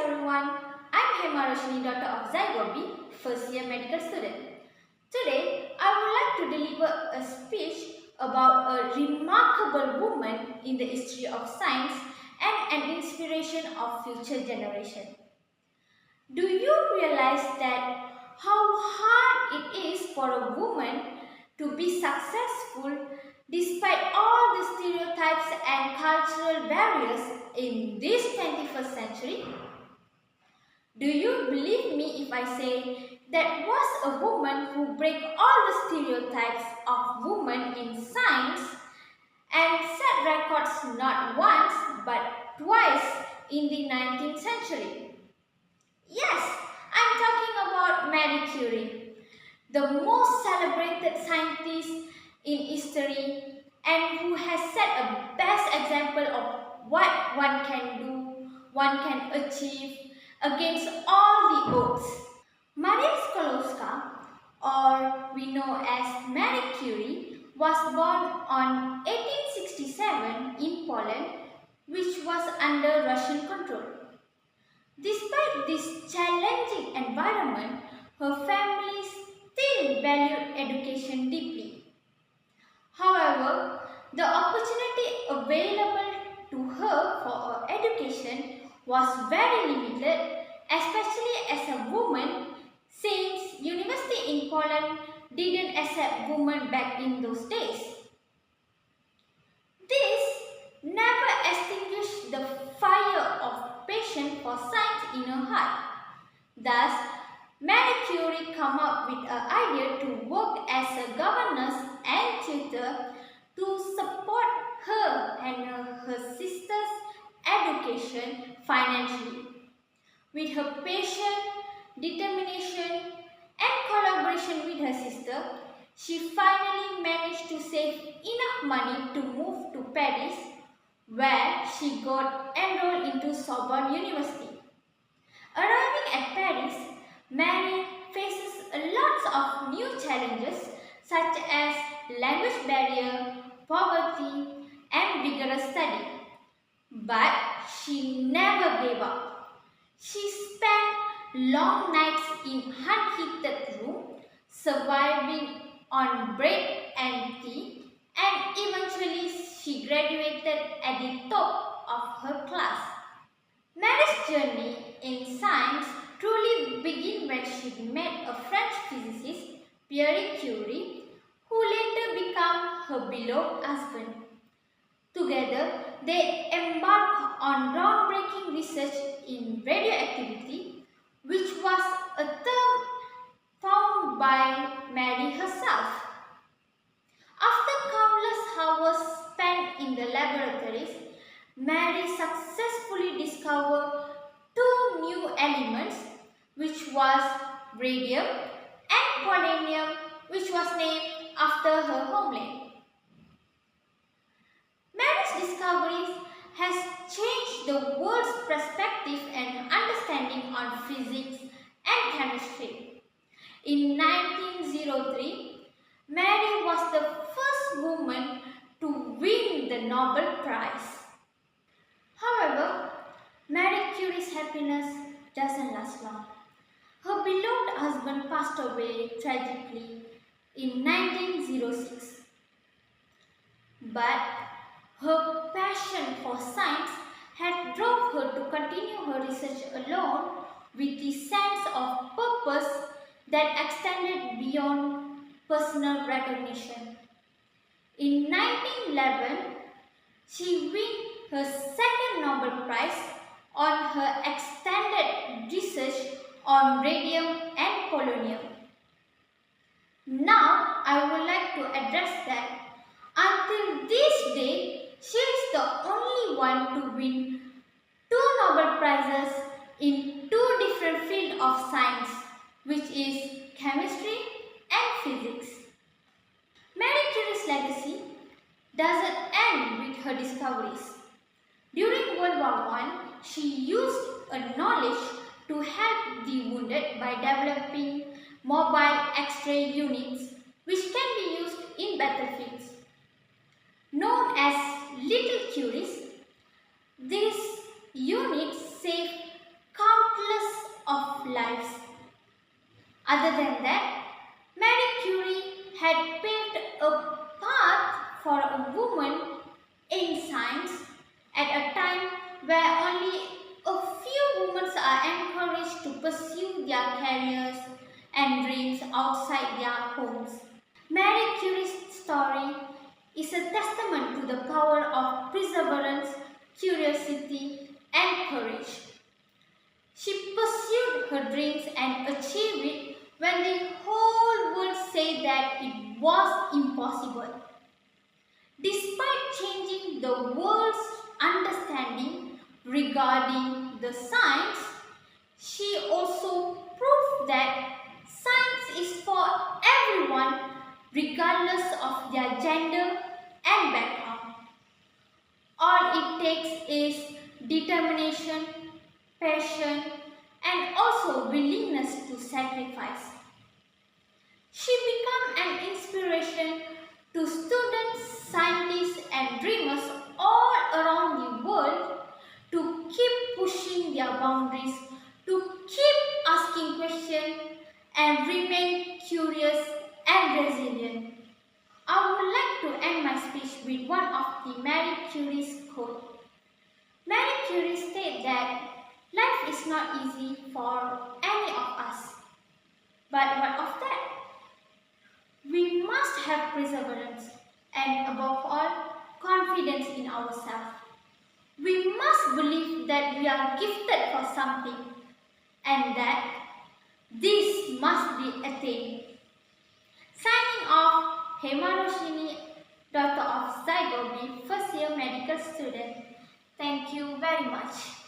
everyone, I'm Hemaroshini, daughter of Zaigobi, first year medical student. Today, I would like to deliver a speech about a remarkable woman in the history of science and an inspiration of future generation. Do you realize that how hard it is for a woman to be successful despite all the stereotypes and cultural barriers in this 21st century? Do you believe me if I say that was a woman who break all the stereotypes of women in science and set records not once but twice in the 19th century? Yes, I'm talking about Marie Curie, the most celebrated scientist in history and who has set a best example of what one can do, one can achieve against all the odds. Maria Sklodowska, or we know as Marie Curie, was born on 1867 in Poland, which was under Russian control. Despite this challenging environment, her family still valued education deeply. However, the opportunity available to her for her education was very limited, especially as a woman, since university in Poland didn't accept women back in those days. This never extinguished the fire of passion for science in her heart. Thus, Marie Curie came up with an idea to work as a governess and tutor to support her and her sister's education financially. With her passion, determination, and collaboration with her sister, she finally managed to save enough money to move to Paris, where she got enrolled into Sorbonne University. Arriving at Paris, Mary faces lots of new challenges such as language barrier, poverty, and vigorous study. But she never gave up. She spent long nights in unheated room, surviving on bread and tea, and eventually she graduated at the top of her class. Mary's journey in science truly began when she met a French physicist, Pierre Curie, who later became her beloved husband. Together, they embarked on groundbreaking research in radioactivity, which was a term found by Mary herself. After countless hours spent in the laboratories, Mary successfully discovered two new elements, which was radium and polonium, which was named after her homeland. Mary's discoveries has changed the world's perspective and understanding on physics and chemistry. In 1903, Mary was the first woman to win the Nobel Prize. However, Marie Curie's happiness doesn't last long. Her beloved husband passed away tragically in 1906. But her passion for science had drove her to continue her research alone with the sense of purpose that extended beyond personal recognition. In 1911, she won her second Nobel Prize on her extended research on radium and polonium. Now, I would like to address that until this day, she is the only one to win two Nobel Prizes in two different fields of science, which is chemistry and physics. Marie Curie's legacy doesn't end with her discoveries. During World War I, she used her knowledge to help the wounded by developing mobile X-ray units which can be used in battlefields. Known as Little Curies, these units saved countless Other than that, Marie Curie had paved a path for a woman in science at a time where only a few women are encouraged to pursue their careers and dreams outside their homes. Marie Curie's story is a testament to the power of perseverance, curiosity, and courage. She pursued her dreams and achieved it when the whole world said that it was impossible. Despite changing the world's understanding regarding the science, she also proved that science is for everyone regardless of their gender and background. All it takes is determination, passion, and also willingness to sacrifice. She became an inspiration to students, scientists, and dreamers all around the world to keep pushing their boundaries, to keep asking questions, and remain curious and resilient. I would like to end my speech with one of the Marie Curie's quotes. Marie Curie stated that life is not easy for any of us. But what of that? We must have perseverance and above all, confidence in ourselves. We must believe that we are gifted for something and that this must be attained. Signing off, Hemaroshini, daughter of Zaigobi, first year medical student. Thank you very much.